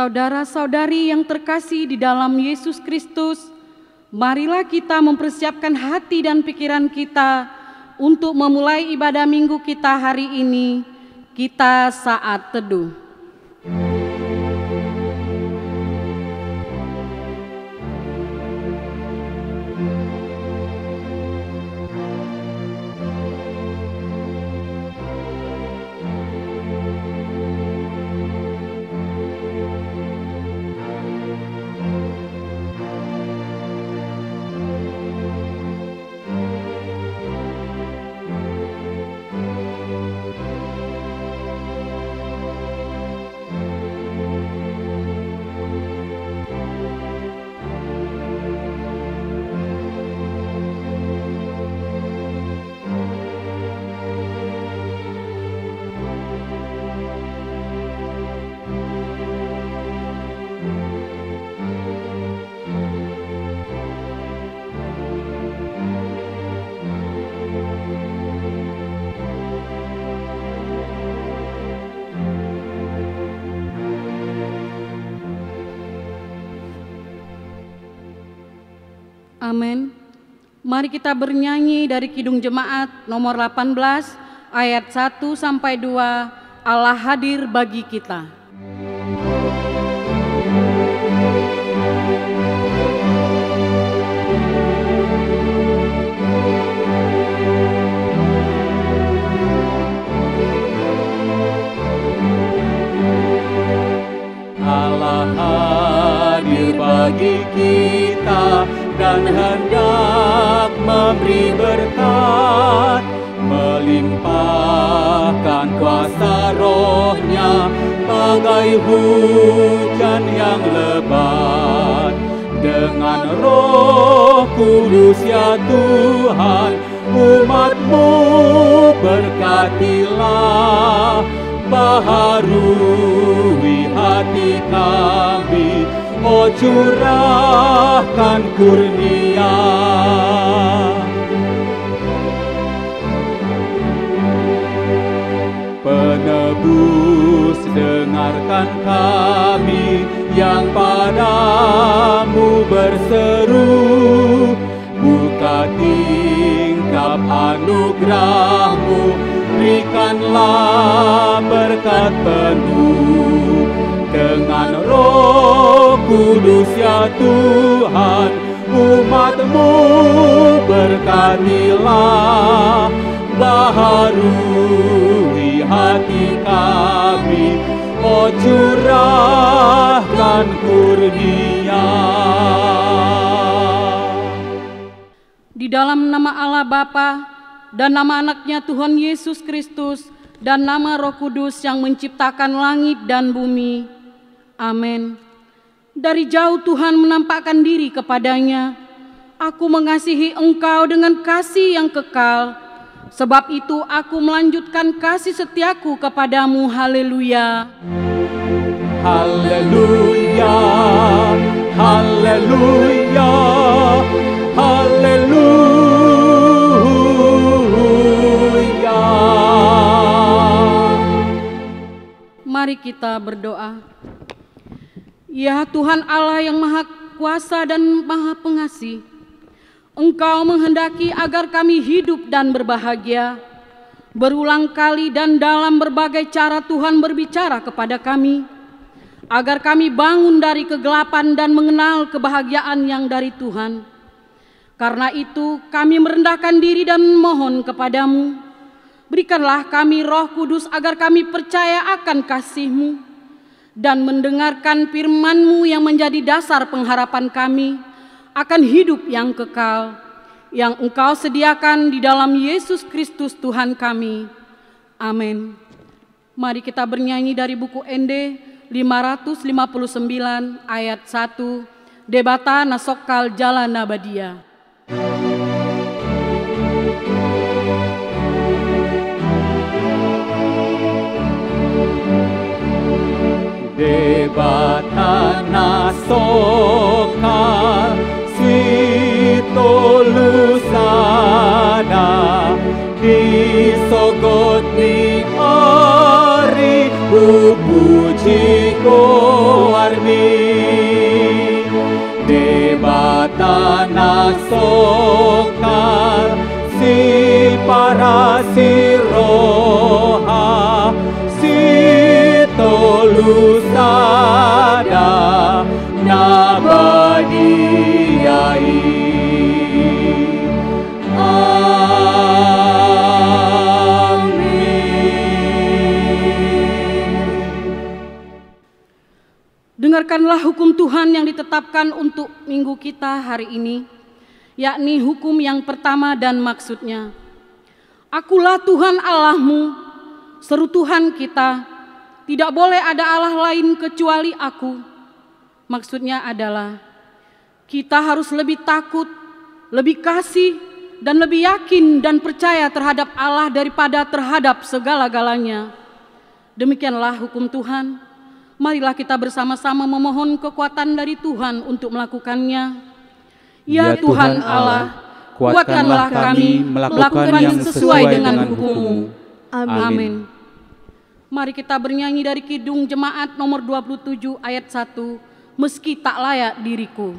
Saudara-saudari yang terkasih di dalam Yesus Kristus, marilah kita mempersiapkan hati dan pikiran kita untuk memulai ibadah minggu kita hari ini. Kita saat teduh. Amin. Mari kita bernyanyi dari Kidung Jemaat nomor 18 ayat 1 sampai 2, Allah hadir bagi kita. Allah hadir bagi kita dan hendak memberi berkat, melimpahkan kuasa rohnya bagai hujan yang lebat. Dengan Roh Kudus ya Tuhan, umat-Mu berkatilah, baharui hati kami, oh curahkan kurnia. Penebus dengarkan kami yang padamu berseru, buka tingkap anugerah-Mu, berikanlah berkat penuh. Dengan Roh Kudus ya Tuhan, umat-Mu berkatilah, baharui hati kami, oh curahkan kurnia. Di dalam nama Allah Bapa dan nama anaknya Tuhan Yesus Kristus dan nama Roh Kudus yang menciptakan langit dan bumi. Amin. Dari jauh Tuhan menampakkan diri kepadanya. Aku mengasihi engkau dengan kasih yang kekal. Sebab itu aku melanjutkan kasih setiaku kepadamu. Haleluya. Haleluya. Haleluya. Haleluya. Mari kita berdoa. Ya Tuhan Allah yang Maha Kuasa dan Maha Pengasih, Engkau menghendaki agar kami hidup dan berbahagia. Berulang kali dan dalam berbagai cara Tuhan berbicara kepada kami, agar kami bangun dari kegelapan dan mengenal kebahagiaan yang dari Tuhan. Karena itu kami merendahkan diri dan mohon kepadamu, berikanlah kami Roh Kudus agar kami percaya akan kasih-Mu dan mendengarkan firman-Mu yang menjadi dasar pengharapan kami akan hidup yang kekal, yang Engkau sediakan di dalam Yesus Kristus Tuhan kami. Amin. Mari kita bernyanyi dari buku ND 559 ayat 1, Debata Nasokal Jalan Nabadia. Debata nasokal sitolusana disogot ni hari puji ko armi Dengarkanlah hukum Tuhan yang ditetapkan untuk minggu kita hari ini, yakni hukum yang pertama dan maksudnya. Akulah Tuhan Allahmu, seru Tuhan kita, tidak boleh ada Allah lain kecuali aku. Maksudnya adalah kita harus lebih takut, lebih kasih, dan lebih yakin dan percaya terhadap Allah daripada terhadap segala-galanya. Demikianlah hukum Tuhan. Marilah kita bersama-sama memohon kekuatan dari Tuhan untuk melakukannya. Ya Tuhan Allah, kuatkanlah kami melakukan yang sesuai dengan hukum-Mu. Amin. Mari kita bernyanyi dari Kidung Jemaat nomor 27 ayat 1, Meski Tak Layak Diriku.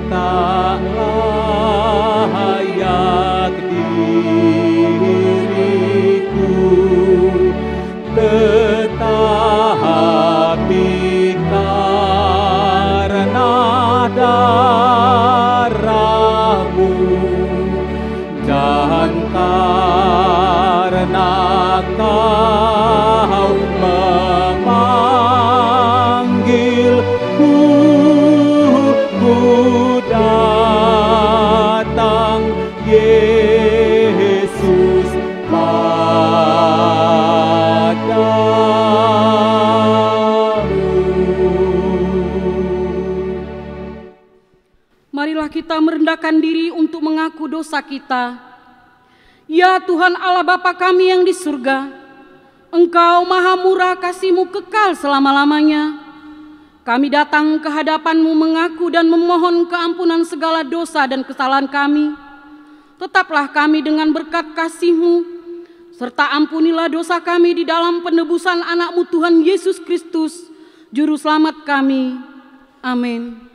Tak layak diriku, tetapi karena darah-Mu dan karena Kau memanggilku, datang Yesus padamu. Marilah kita merendahkan diri untuk mengaku dosa kita. Ya Tuhan Allah Bapa kami yang di surga, Engkau maha murah, kasih-Mu kekal selama-lamanya. Kami datang ke hadapan-Mu mengaku dan memohon keampunan segala dosa dan kesalahan kami. Tetaplah kami dengan berkat kasih-Mu, serta ampunilah dosa kami di dalam penebusan anak-Mu Tuhan Yesus Kristus, Juru Selamat kami. Amin.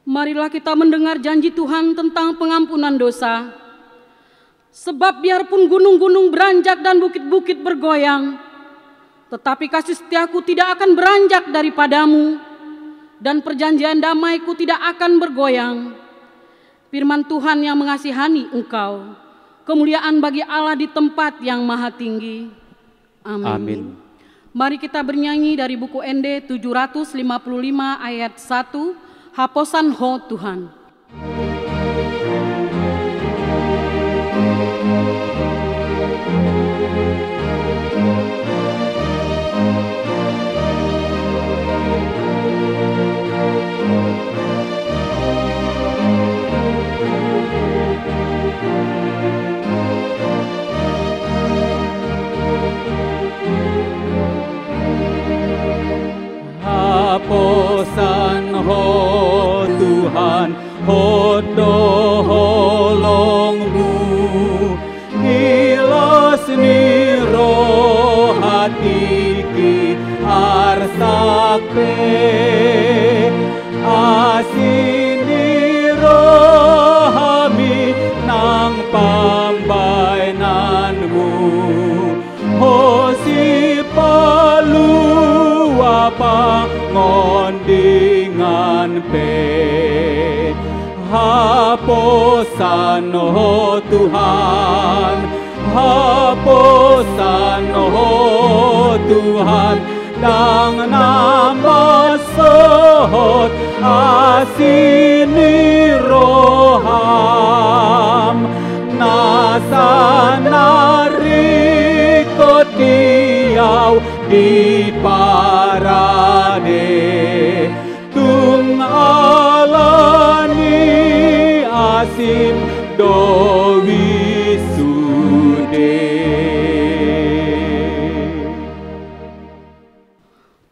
Marilah kita mendengar janji Tuhan tentang pengampunan dosa. Sebab biarpun gunung-gunung beranjak dan bukit-bukit bergoyang, tetapi kasih setiaku tidak akan beranjak daripadamu, dan perjanjian damaiku tidak akan bergoyang. Firman Tuhan yang mengasihani engkau, kemuliaan bagi Allah di tempat yang maha tinggi. Amin. Mari kita bernyanyi dari buku ND 755 ayat 1, Haposan Ho Tuhan. Haposan Ho Tuhan, hodoholongmu, ilas ni roh hatiki arsakpe, asini rohami nang pambainanmu, hosi palu apa ngondingan pe hapusan oh Tuhan, hapusan oh Tuhan, dang nama sohot asini roham nasa nariko tiaw di parade tung alani asim dowi sude.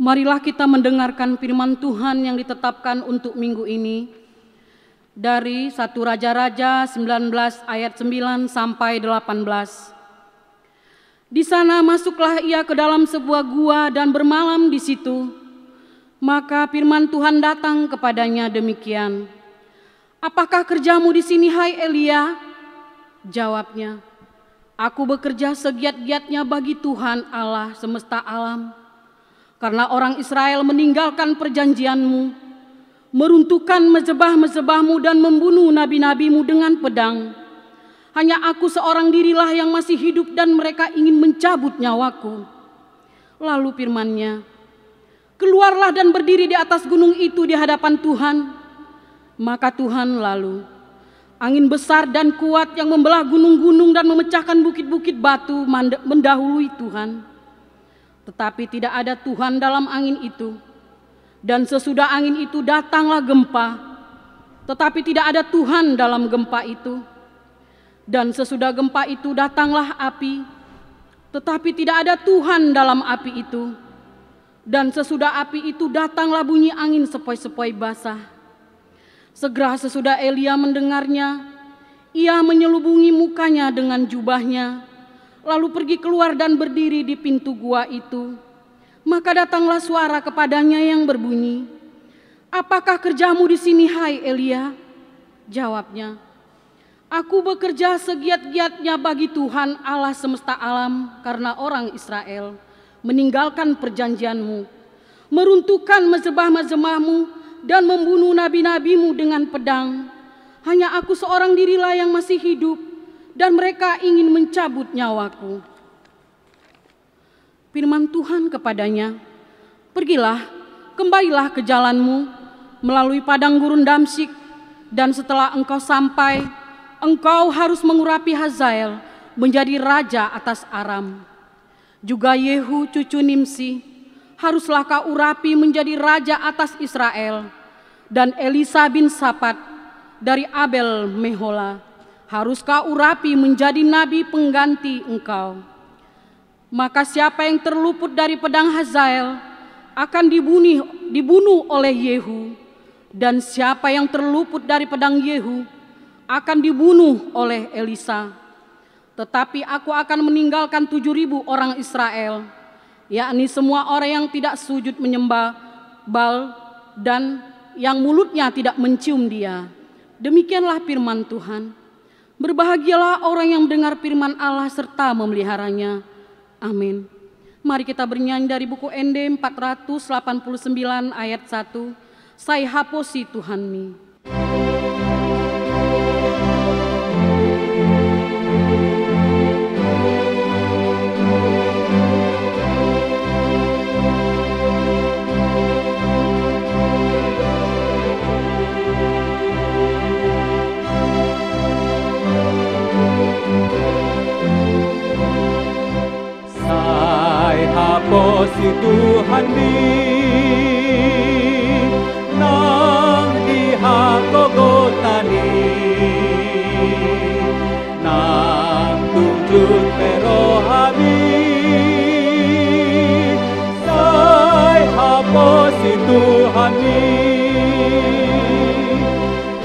Marilah kita mendengarkan firman Tuhan yang ditetapkan untuk minggu ini dari 1 Raja-Raja 19 ayat 9 sampai 18. Di sana masuklah ia ke dalam sebuah gua dan bermalam di situ. Maka firman Tuhan datang kepadanya demikian, "Apakah kerjamu di sini, hai Elia?" Jawabnya, "Aku bekerja segiat-giatnya bagi Tuhan Allah semesta alam. Karena orang Israel meninggalkan perjanjianmu, meruntuhkan mezebah-mezebahmu dan membunuh nabi-nabimu dengan pedang. Hanya aku seorang dirilah yang masih hidup dan mereka ingin mencabut nyawaku." Lalu firman-Nya, "Keluarlah dan berdiri di atas gunung itu di hadapan Tuhan." Maka Tuhan lalu, angin besar dan kuat yang membelah gunung-gunung dan memecahkan bukit-bukit batu mendahului Tuhan. Tetapi tidak ada Tuhan dalam angin itu. Dan sesudah angin itu datanglah gempa. Tetapi tidak ada Tuhan dalam gempa itu. Dan sesudah gempa itu datanglah api. Tetapi tidak ada Tuhan dalam api itu. Dan sesudah api itu datanglah bunyi angin sepoi-sepoi basah. Segera sesudah Elia mendengarnya, ia menyelubungi mukanya dengan jubahnya, lalu pergi keluar dan berdiri di pintu gua itu. Maka datanglah suara kepadanya yang berbunyi, "Apakah kerjamu di sini, hai Elia?" Jawabnya, "Aku bekerja segiat-giatnya bagi Tuhan Allah semesta alam karena orang Israel meninggalkan perjanjianmu, meruntuhkan mezebah-mezebahmu dan membunuh nabi-nabimu dengan pedang. Hanya aku seorang dirilah yang masih hidup dan mereka ingin mencabut nyawaku." Firman Tuhan kepadanya, "Pergilah, kembalilah ke jalanmu melalui padang gurun Damsyik, dan setelah engkau sampai, engkau harus mengurapi Hazael menjadi raja atas Aram. Juga Yehu cucu Nimsi haruslah kau urapi menjadi raja atas Israel, dan Elisa bin Safat dari Abel Mehola harus kau urapi menjadi nabi pengganti engkau. Maka siapa yang terluput dari pedang Hazael akan dibunuh oleh Yehu, dan siapa yang terluput dari pedang Yehu akan dibunuh oleh Elisa. Tetapi aku akan meninggalkan 7.000 orang Israel, yakni semua orang yang tidak sujud menyembah Baal dan yang mulutnya tidak mencium dia." Demikianlah firman Tuhan. Berbahagialah orang yang mendengar firman Allah serta memeliharanya. Amin. Mari kita bernyanyi dari buku ND 489 ayat 1. "Sai haposi Tuhan mi." Haposi Tuhan mi nang dihakogotani nang tunjuk perohami sai haposi Tuhan mi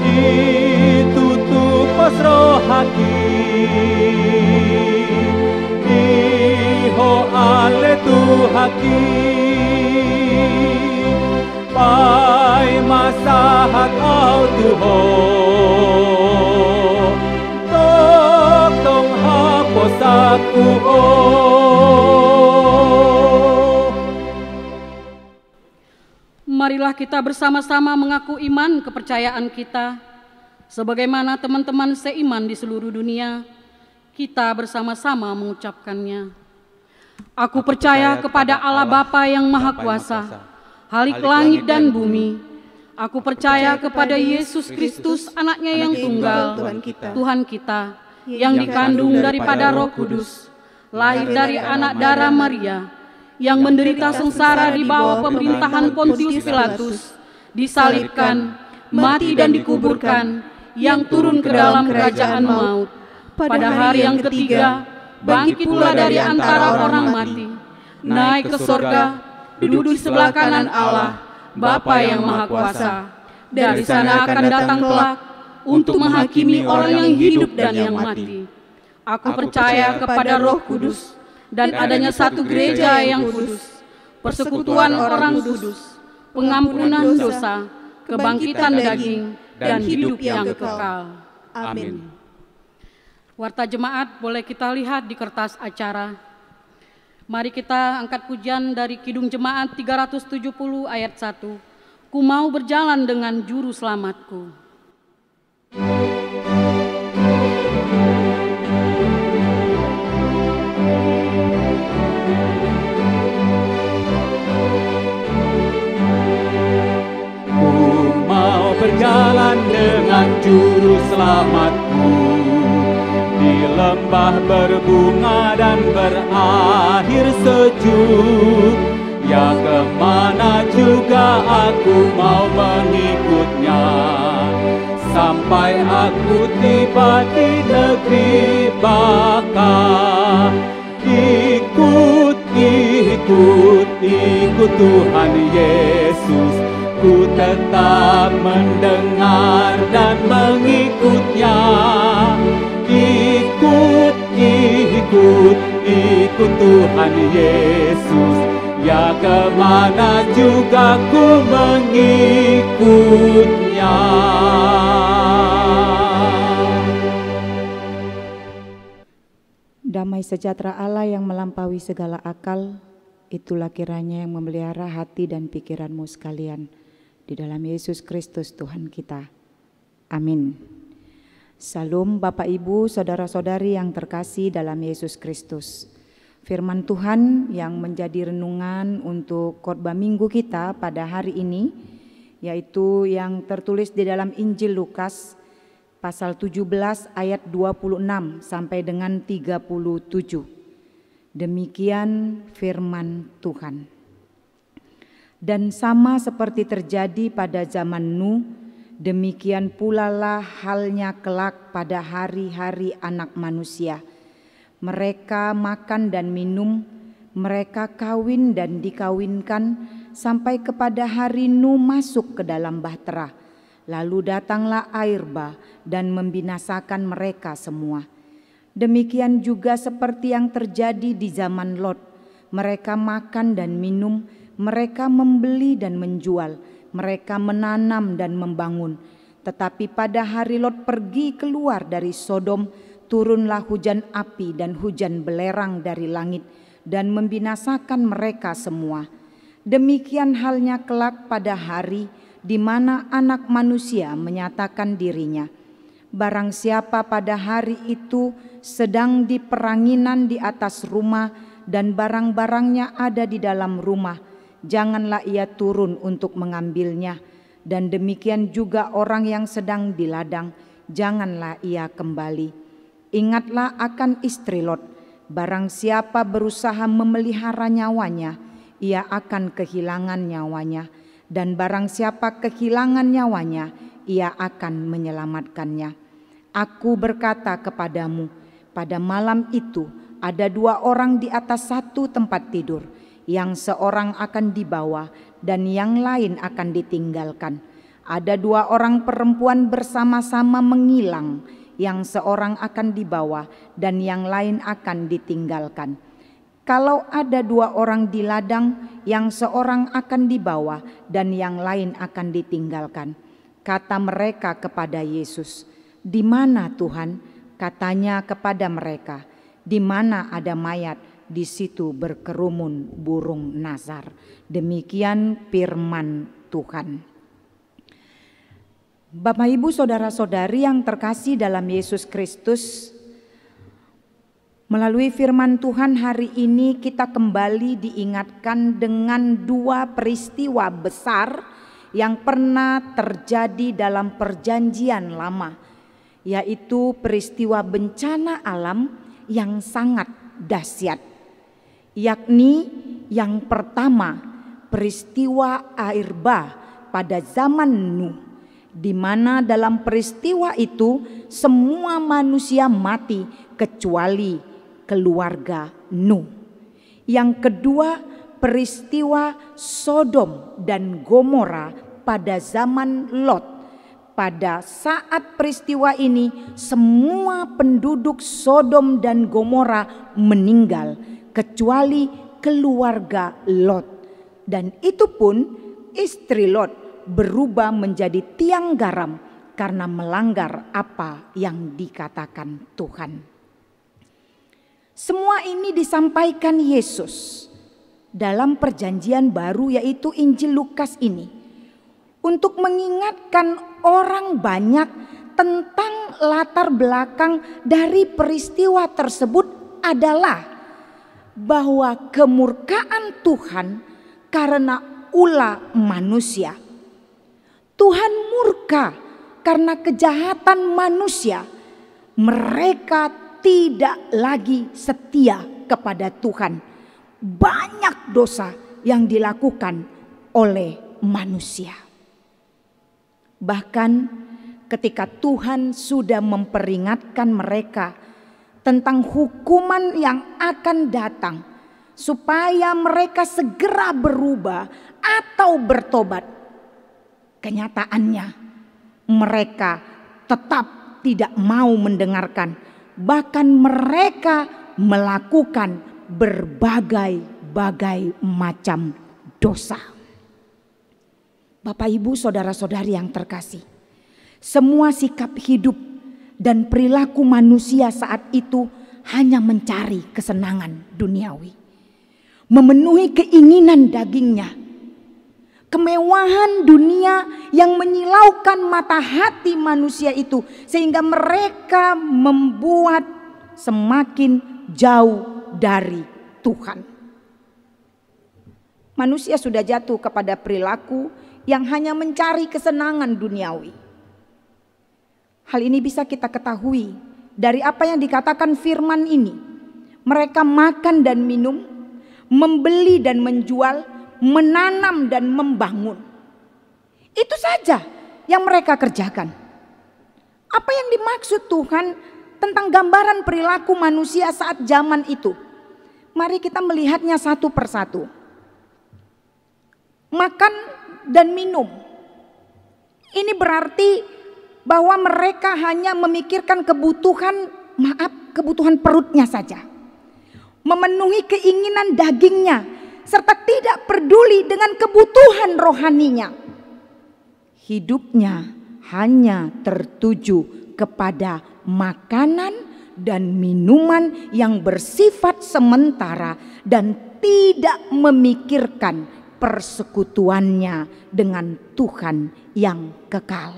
ditutup pas rohaki ale Tuhaki pai masahat au Tuho tok tong haposaku marilah kita bersama-sama mengaku iman kepercayaan kita. Sebagaimana teman-teman seiman di seluruh dunia, kita bersama-sama mengucapkannya. Aku percaya kepada Allah Bapa yang Maha Kuasa, Khalik langit dan bumi. Aku percaya kepada Yesus Kristus, anaknya yang tunggal, Tuhan kita, yang dikandung daripada Roh Kudus, lahir dari anak darah Maria, yang menderita sengsara di bawah pemerintahan Pontius Pilatus, disalibkan, mati dan dikuburkan, yang turun ke dalam kerajaan maut. Pada hari yang ketiga, bangkit pula dari antara orang mati, naik ke sorga, duduk di sebelah kanan Allah, Bapa yang Maha Kuasa. Dari sana akan datang kelak untuk menghakimi orang yang hidup dan yang mati. Aku percaya kepada Roh Kudus dan adanya satu gereja yang kudus, persekutuan orang kudus, pengampunan dosa, kebangkitan daging, dan hidup yang kekal. Amin. Warta jemaat boleh kita lihat di kertas acara. Mari kita angkat pujian dari Kidung Jemaat 370 ayat 1. Ku mau berjalan dengan juru selamatku. Ku mau berjalan dengan juru selamatku di lembah berbunga dan berakhir sejuk. Ya kemana juga aku mau mengikutnya, sampai aku tiba di negeri baka. Ikut, ikut, ikut Tuhan Yesus, ku tetap mendengar dan mengikutnya. Ikut, ikut, ikut Tuhan Yesus, ya kemana juga ku mengikutnya. Damai sejahtera Allah yang melampaui segala akal, itulah kiranya yang memelihara hati dan pikiranmu sekalian di dalam Yesus Kristus Tuhan kita. Amin. Salam Bapak Ibu, saudara-saudari yang terkasih dalam Yesus Kristus. Firman Tuhan yang menjadi renungan untuk khotbah minggu kita pada hari ini, yaitu yang tertulis di dalam Injil Lukas pasal 17 ayat 26 sampai dengan 37. Demikian firman Tuhan. Dan sama seperti terjadi pada zaman Nuh, demikian pula lah halnya kelak pada hari-hari Anak Manusia. Mereka makan dan minum, mereka kawin dan dikawinkan, sampai kepada hari Nuh masuk ke dalam bahtera. Lalu datanglah air bah dan membinasakan mereka semua. Demikian juga seperti yang terjadi di zaman Lot. Mereka makan dan minum, mereka membeli dan menjual, mereka menanam dan membangun. Tetapi pada hari Lot pergi keluar dari Sodom, turunlah hujan api dan hujan belerang dari langit dan membinasakan mereka semua. Demikian halnya kelak pada hari di mana Anak Manusia menyatakan dirinya. Barang siapa pada hari itu sedang di peranginan di atas rumah dan barang-barangnya ada di dalam rumah, janganlah ia turun untuk mengambilnya. Dan demikian juga orang yang sedang di ladang, janganlah ia kembali. Ingatlah akan istri Lot, barang siapa berusaha memelihara nyawanya, ia akan kehilangan nyawanya. Dan barang siapa kehilangan nyawanya, ia akan menyelamatkannya. Aku berkata kepadamu, pada malam itu ada 2 orang di atas satu tempat tidur, yang seorang akan dibawa dan yang lain akan ditinggalkan. Ada 2 orang perempuan bersama-sama mengilang, yang seorang akan dibawa dan yang lain akan ditinggalkan. Kalau ada 2 orang di ladang, yang seorang akan dibawa dan yang lain akan ditinggalkan. Kata mereka kepada Yesus, "Di mana Tuhan?" Katanya kepada mereka, "Di mana ada mayat, di situ berkerumun burung nazar." Demikian firman Tuhan. Bapak, Ibu, saudara-saudari yang terkasih dalam Yesus Kristus, melalui firman Tuhan hari ini kita kembali diingatkan dengan dua peristiwa besar yang pernah terjadi dalam Perjanjian Lama, yaitu peristiwa bencana alam yang sangat dahsyat. Yakni yang pertama, peristiwa air bah pada zaman Nuh, di mana dalam peristiwa itu semua manusia mati kecuali keluarga Nuh. Yang kedua, peristiwa Sodom dan Gomora pada zaman Lot. Pada saat peristiwa ini semua penduduk Sodom dan Gomora meninggal kecuali keluarga Lot. Dan itu pun istri Lot berubah menjadi tiang garam karena melanggar apa yang dikatakan Tuhan. Semua ini disampaikan Yesus dalam Perjanjian Baru, yaitu Injil Lukas ini, untuk mengingatkan orang banyak tentang latar belakang dari peristiwa tersebut adalah bahwa kemurkaan Tuhan karena ulah manusia. Tuhan murka karena kejahatan manusia. Mereka tidak lagi setia kepada Tuhan. Banyak dosa yang dilakukan oleh manusia. Bahkan ketika Tuhan sudah memperingatkan mereka tentang hukuman yang akan datang, supaya mereka segera berubah atau bertobat, kenyataannya mereka tetap tidak mau mendengarkan. Bahkan mereka melakukan berbagai macam dosa. Bapak, Ibu, saudara-saudari yang terkasih, semua sikap hidup dan perilaku manusia saat itu hanya mencari kesenangan duniawi, memenuhi keinginan dagingnya. Kemewahan dunia yang menyilaukan mata hati manusia itu, sehingga mereka membuat semakin jauh dari Tuhan. Manusia sudah jatuh kepada perilaku yang hanya mencari kesenangan duniawi. Hal ini bisa kita ketahui dari apa yang dikatakan firman ini. Mereka makan dan minum, membeli dan menjual, menanam dan membangun. Itu saja yang mereka kerjakan. Apa yang dimaksud Tuhan tentang gambaran perilaku manusia saat zaman itu? Mari kita melihatnya satu persatu. Makan dan minum. Ini berarti bahwa mereka hanya memikirkan kebutuhan perutnya saja. Memenuhi keinginan dagingnya, serta tidak peduli dengan kebutuhan rohaninya. Hidupnya hanya tertuju kepada makanan dan minuman yang bersifat sementara dan tidak memikirkan persekutuannya dengan Tuhan yang kekal.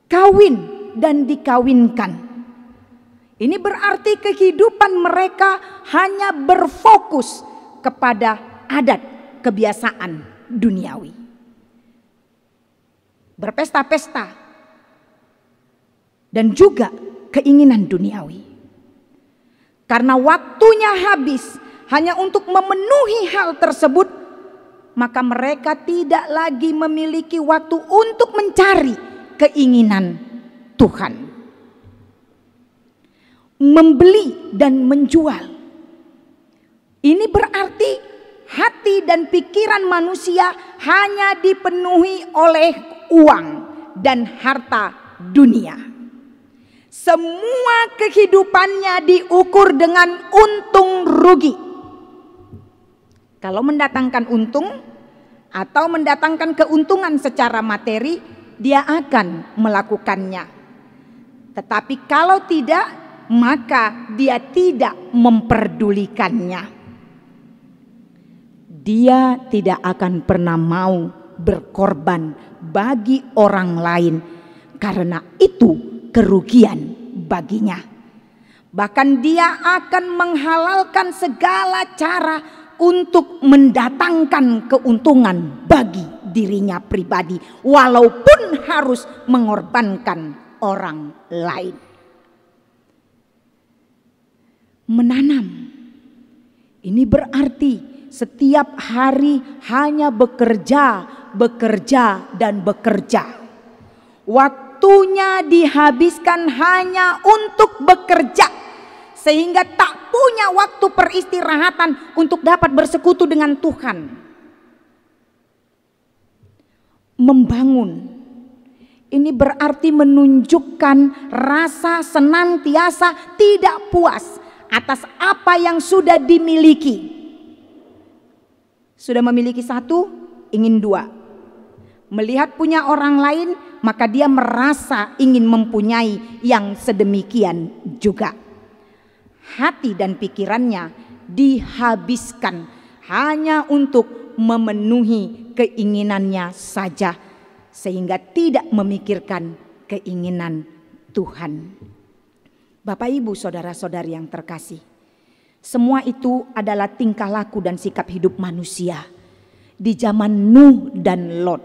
Kawin dan dikawinkan. Ini berarti kehidupan mereka hanya berfokus kepada adat kebiasaan duniawi. Berpesta-pesta dan juga keinginan duniawi. Karena waktunya habis hanya untuk memenuhi hal tersebut, maka mereka tidak lagi memiliki waktu untuk mencari keinginan Tuhan. Membeli dan menjual. Ini berarti hati dan pikiran manusia hanya dipenuhi oleh uang dan harta dunia. Semua kehidupannya diukur dengan untung rugi. Kalau mendatangkan untung atau mendatangkan keuntungan secara materi, dia akan melakukannya. Tetapi kalau tidak, maka dia tidak memperdulikannya. Dia tidak akan pernah mau berkorban bagi orang lain karena itu kerugian baginya. Bahkan dia akan menghalalkan segala cara untuk mendatangkan keuntungan bagi dirinya pribadi, walaupun harus mengorbankan orang lain. Menanam ini berarti setiap hari hanya bekerja, dan bekerja. Waktunya dihabiskan hanya untuk bekerja, sehingga tak punya waktu peristirahatan untuk dapat bersekutu dengan Tuhan. Membangun ini berarti menunjukkan rasa senantiasa tidak puas atas apa yang sudah dimiliki. Sudah memiliki satu, ingin dua. Melihat punya orang lain, maka dia merasa ingin mempunyai yang sedemikian juga. Hati dan pikirannya dihabiskan hanya untuk memenuhi keinginannya saja, sehingga tidak memikirkan keinginan Tuhan. Bapak, Ibu, saudara-saudari yang terkasih, semua itu adalah tingkah laku dan sikap hidup manusia di zaman Nuh dan Lot.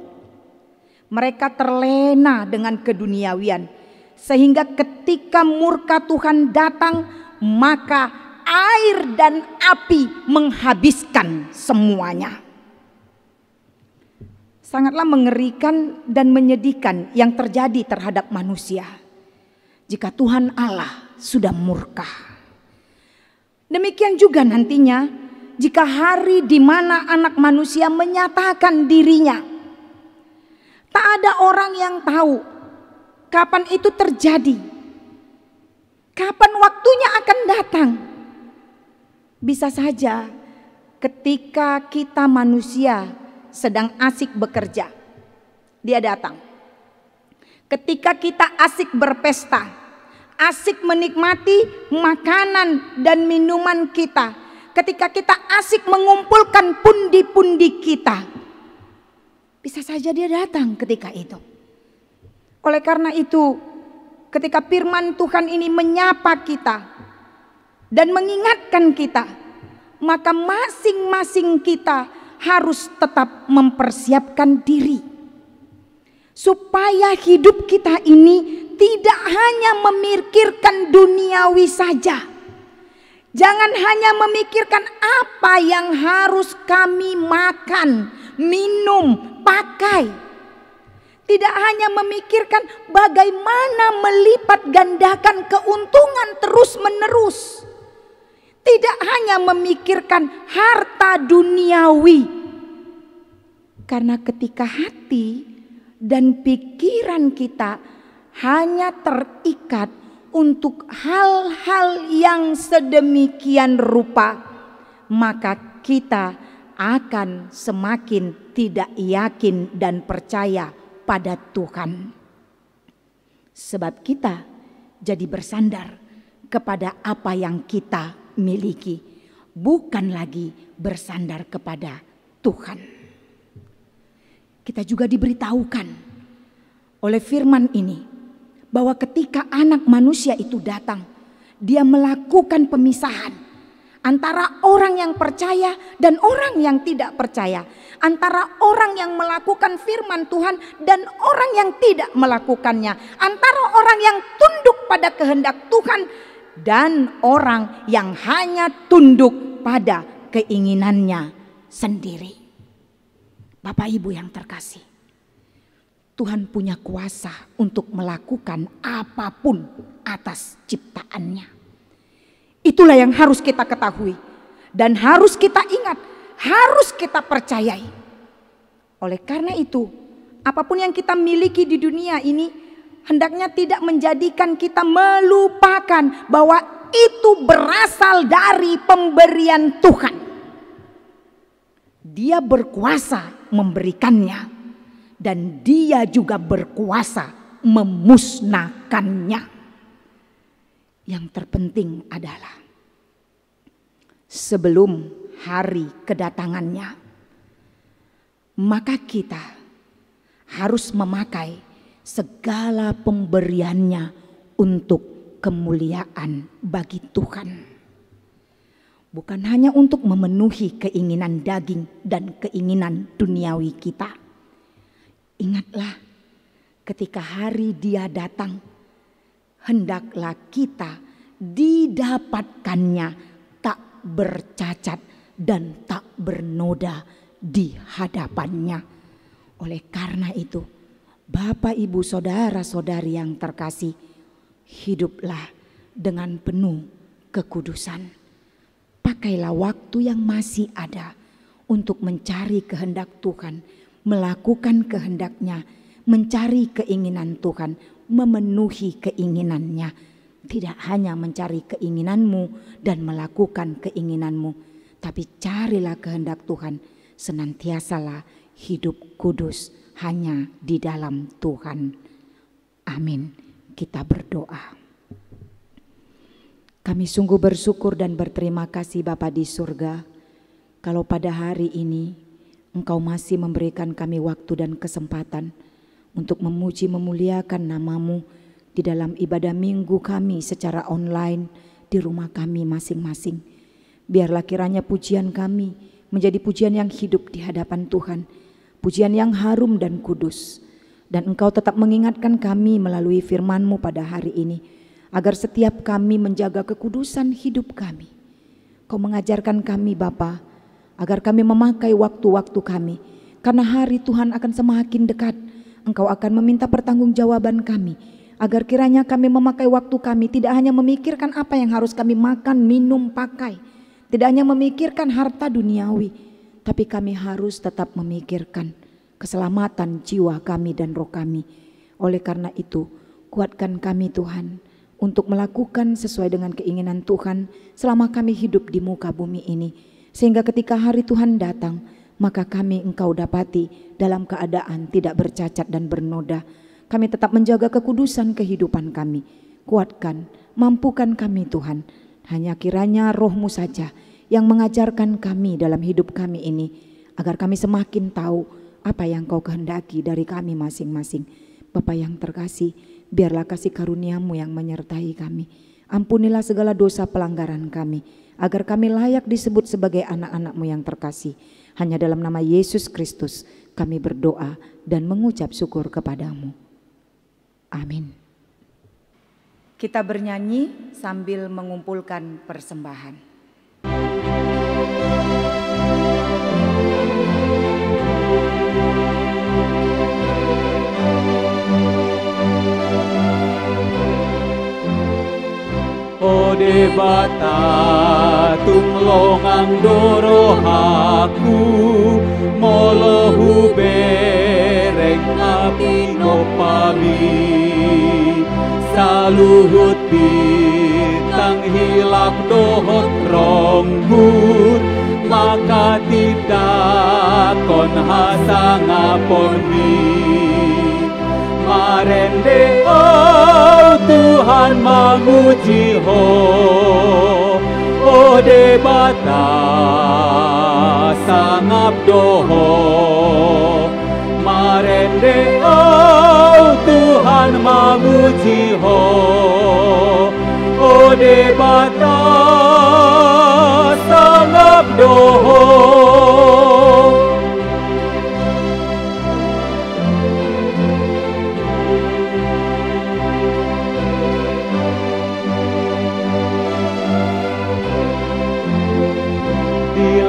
Mereka terlena dengan keduniawian, sehingga ketika murka Tuhan datang, maka air dan api menghabiskan semuanya. Sangatlah mengerikan dan menyedihkan yang terjadi terhadap manusia jika Tuhan Allah sudah murka. Demikian juga nantinya jika hari di mana anak manusia menyatakan dirinya. Tak ada orang yang tahu kapan itu terjadi, kapan waktunya akan datang. Bisa saja ketika kita manusia sedang asik bekerja, dia datang. Ketika kita asik berpesta, asik menikmati makanan dan minuman kita, ketika kita asik mengumpulkan pundi-pundi kita, bisa saja dia datang ketika itu. Oleh karena itu, ketika firman Tuhan ini menyapa kita dan mengingatkan kita, maka masing-masing kita harus tetap mempersiapkan diri supaya hidup kita ini tidak hanya memikirkan duniawi saja. Jangan hanya memikirkan apa yang harus kami makan, minum, pakai. Tidak hanya memikirkan bagaimana melipat gandakan keuntungan terus-menerus. Tidak hanya memikirkan harta duniawi. Karena ketika hati dan pikiran kita hanya terikat untuk hal-hal yang sedemikian rupa, maka kita akan semakin tidak yakin dan percaya pada Tuhan. Sebab kita jadi bersandar kepada apa yang kita miliki, bukan lagi bersandar kepada Tuhan. Kita juga diberitahukan oleh firman ini bahwa ketika anak manusia itu datang, dia melakukan pemisahan antara orang yang percaya dan orang yang tidak percaya, antara orang yang melakukan firman Tuhan dan orang yang tidak melakukannya, antara orang yang tunduk pada kehendak Tuhan dan orang yang hanya tunduk pada keinginannya sendiri. Bapak Ibu yang terkasih, Tuhan punya kuasa untuk melakukan apapun atas ciptaannya. Itulah yang harus kita ketahui dan harus kita ingat, harus kita percayai. Oleh karena itu, apapun yang kita miliki di dunia ini hendaknya tidak menjadikan kita melupakan bahwa itu berasal dari pemberian Tuhan. Dia berkuasa memberikannya dan dia juga berkuasa memusnahkannya. Yang terpenting adalah sebelum hari kedatangannya, maka kita harus memakai segala pemberiannya untuk kemuliaan bagi Tuhan. Bukan hanya untuk memenuhi keinginan daging dan keinginan duniawi kita. Ingatlah, ketika hari Dia datang, hendaklah kita didapatkannya tak bercacat dan tak bernoda di hadapannya. Oleh karena itu, Bapak, Ibu, Saudara-saudari yang terkasih, hiduplah dengan penuh kekudusan. Pakailah waktu yang masih ada untuk mencari kehendak Tuhan, melakukan kehendak-Nya, mencari keinginan Tuhan, memenuhi keinginannya. Tidak hanya mencari keinginanmu dan melakukan keinginanmu, tapi carilah kehendak Tuhan, senantiasalah hidup kudus hanya di dalam Tuhan. Amin. Kita berdoa. Kami sungguh bersyukur dan berterima kasih Bapa di surga, kalau pada hari ini Engkau masih memberikan kami waktu dan kesempatan untuk memuji memuliakan nama-Mu di dalam ibadah minggu kami secara online di rumah kami masing-masing. Biarlah kiranya pujian kami menjadi pujian yang hidup di hadapan Tuhan, pujian yang harum dan kudus. Dan Engkau tetap mengingatkan kami melalui firman-Mu pada hari ini, agar setiap kami menjaga kekudusan hidup kami. Kau mengajarkan kami Bapa, agar kami memakai waktu-waktu kami, karena hari Tuhan akan semakin dekat. Engkau akan meminta pertanggungjawaban kami, agar kiranya kami memakai waktu kami tidak hanya memikirkan apa yang harus kami makan, minum, pakai, tidak hanya memikirkan harta duniawi, tapi kami harus tetap memikirkan keselamatan jiwa kami dan roh kami. Oleh karena itu, kuatkan kami Tuhan untuk melakukan sesuai dengan keinginan Tuhan selama kami hidup di muka bumi ini, sehingga ketika hari Tuhan datang, maka kami Engkau dapati dalam keadaan tidak bercacat dan bernoda. Kami tetap menjaga kekudusan kehidupan kami. Kuatkan, mampukan kami Tuhan. Hanya kiranya Roh-Mu saja yang mengajarkan kami dalam hidup kami ini, agar kami semakin tahu apa yang Kau kehendaki dari kami masing-masing. Bapa yang terkasih, biarlah kasih karunia-Mu yang menyertai kami. Ampunilah segala dosa pelanggaran kami, agar kami layak disebut sebagai anak-anak-Mu yang terkasih. Hanya dalam nama Yesus Kristus kami berdoa dan mengucap syukur kepada-Mu. Amin. Kita bernyanyi sambil mengumpulkan persembahan. Ode bata tunglongang dorohaku, molohu bereng api nopami, saluhut bintang hilap dohot rongbut, maka tidak kon hasangapon mi. Marende oh Tuhan manguji ho, ode bata sangap doho. Marende oh Tuhan manguji ho, ode bata sangap doho.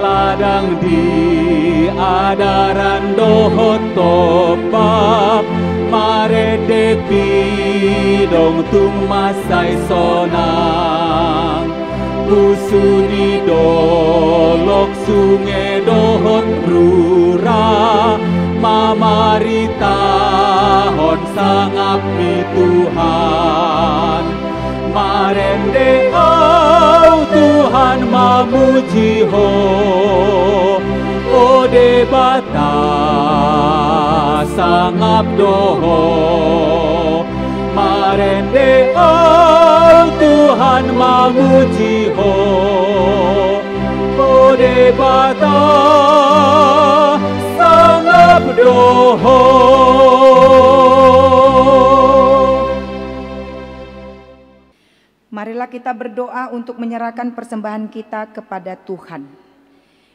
Ladang di adaran dohot topak, mare depi dong tung masai sonang, pusuni dolok sungai dohot rura, mamarita hon sangap mi Tuhan. Marende oh Tuhan mamuji ho, ode bata sangap doho. Marende oh Tuhan mamuji ho, ode bata sangap Marilah kita berdoa untuk menyerahkan persembahan kita kepada Tuhan.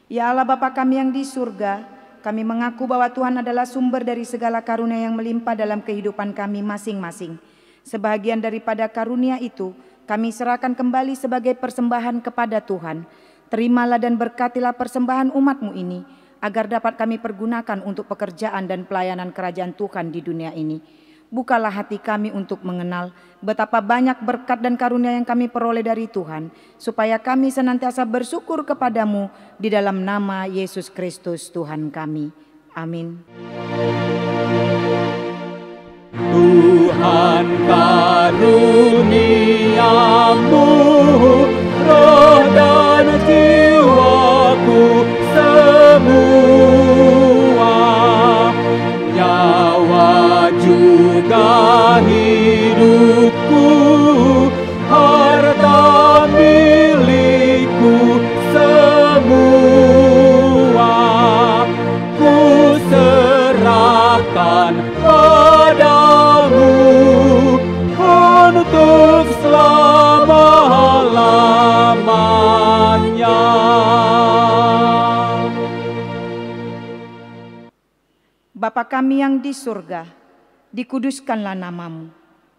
Ya Allah Bapa kami yang di surga, kami mengaku bahwa Tuhan adalah sumber dari segala karunia yang melimpah dalam kehidupan kami masing-masing. Sebahagian daripada karunia itu kami serahkan kembali sebagai persembahan kepada Tuhan. Terimalah dan berkatilah persembahan umat-Mu ini, agar dapat kami pergunakan untuk pekerjaan dan pelayanan kerajaan Tuhan di dunia ini. Bukalah hati kami untuk mengenal betapa banyak berkat dan karunia yang kami peroleh dari Tuhan, supaya kami senantiasa bersyukur kepadamu di dalam nama Yesus Kristus Tuhan kami. Amin. Tuhan karuniamu, roh dan jiwaku semua, nyawa juga hidupku, harta milikku semua, ku serahkan padamu untuk selama-lamanya. Bapa kami yang di surga, dikuduskanlah namamu,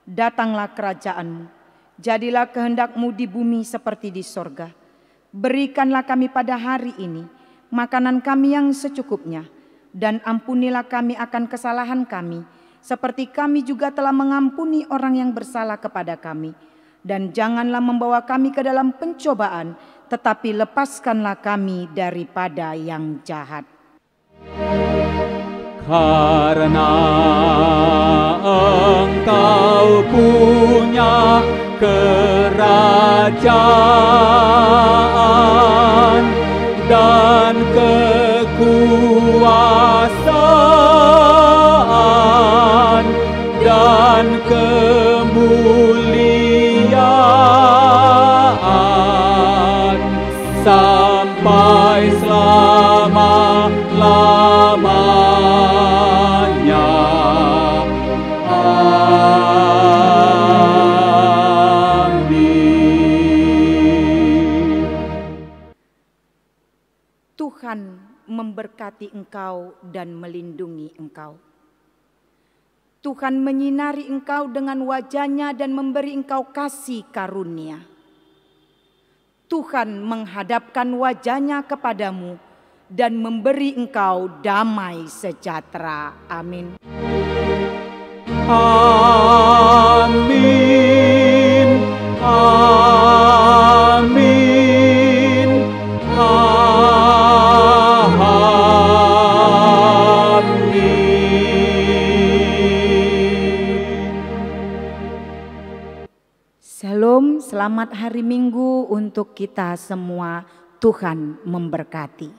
datanglah kerajaanmu, jadilah kehendak-Mu di bumi seperti di sorga. Berikanlah kami pada hari ini makanan kami yang secukupnya, dan ampunilah kami akan kesalahan kami, seperti kami juga telah mengampuni orang yang bersalah kepada kami. Dan janganlah membawa kami ke dalam pencobaan, tetapi lepaskanlah kami daripada yang jahat. Karena Engkau punya kerajaan dan kekuasaan dan kemuliaan sampai selama-lamanya. Amin. Tuhan memberkati engkau dan melindungi engkau. Tuhan menyinari engkau dengan wajah-Nya dan memberi engkau kasih karunia. Tuhan menghadapkan wajah-Nya kepadamu dan memberi engkau damai sejahtera. Amin. Amin. Amin. Shalom, selamat hari Minggu untuk kita semua. Tuhan memberkati.